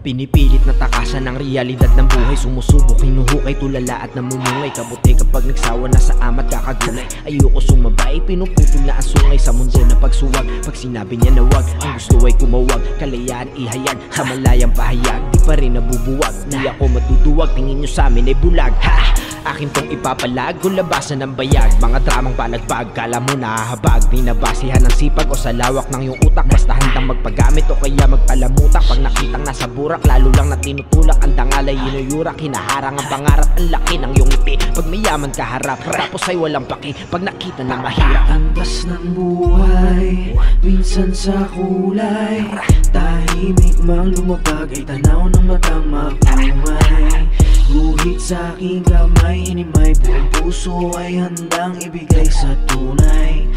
Pinipilit na takasan ng realidad ng buhay. Sumusubok, hinuhukay, tulala at namumungay. Kabuti kapag nagsawa na sa amat kakagunay. Ayoko sumabay, pinuputol na ang sungay sa mundo na pagsuwag. Pag sinabi niya na wag, ang gusto ay kumawag. Kalayaan ihayag, sa malayang pahayag. Di pa rin nabubuwag, di ako matuduwag. Tingin nyo sa amin ay bulag, ha! Akin tong ipapalag, kung labasan ng bayag. Mga dramang balagbag, kala mo nahahabag. Di nabasihan ng sipag o sa lawak ng iyong utak. Basta handang magpagamit o kaya magpalamutak. Pag nakitang nasa burak, lalo lang na tinutulak. Ang dangalay inuyurak, hinaharang ang pangarap. Ang laki ng iyong ngiti, pag mayaman kaharap. Tapos ay walang paki, pag nakita na mahirap. Antas ng buhay, minsan sa kulay. Tahimik mang lumapag, ay tanaw ng matang mapumay. Guhit sa aking kamay, hinimay, buong puso ay handang ibigay sa tunay.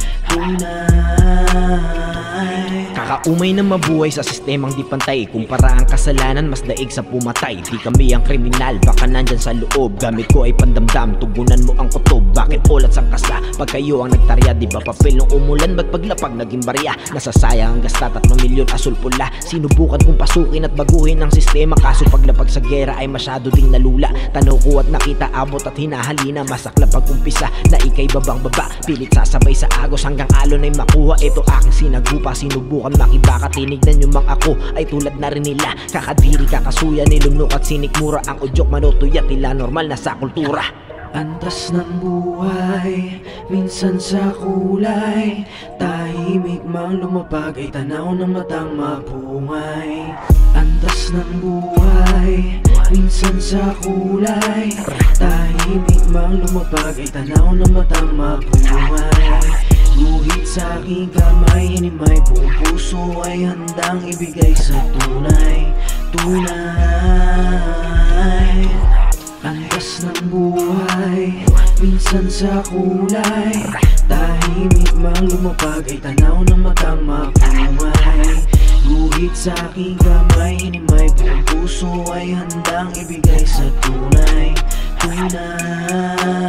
Kakaumay na mabuhay sa sistemang di pantay. Kumpara ang kasalanan, mas daig sa pumatay. Di kami ang kriminal, baka nandyan sa loob. Gamit ko ay pandamdam, tugunan mo ang kutob. Bakit ulat sang kasa, pag kayo ang nagtarya? Di ba papel nung umulan, ba't paglapag naging barya? Nasasayang ang gasta, 3 milyon asul pula. Sinubukan kong pasukin at baguhin ang sistema. Kaso paglapag sa gera ay masyado ding nalula. Tanaw ko at nakita, abot at hinahalina. Masakla pag umpisa, na ikay babang baba. Pilit sasabay sa agos hanggang alon ay makuha. Ito aking sinagupa, sinubukan makibaka. Tinignan nyo mang ako ay tulad na rin nila. Kakadiri, kakasuya, nilunok at sinikmura. Ang udyok manutuyat, tila normal na sa kultura. Antas ng buhay, minsan sa kulay. Tahimik mang lumapag, ay tanaw ng matang mapungay. Antas ng buhay, minsan sa kulay. Tahimik mang lumapag, ay tanaw ng matang mapungay. Guhit sa aking kamay, hinimay, buong puso ay handang ibigay sa tunay. Tunay. Antas ng buhay, minsan sa kulay. Tahimik mang lumapag, ay tanaw ng matang mapumay. Guhit sa aking kamay, hinimay, buong puso ay handang ibigay sa tunay. Tunay.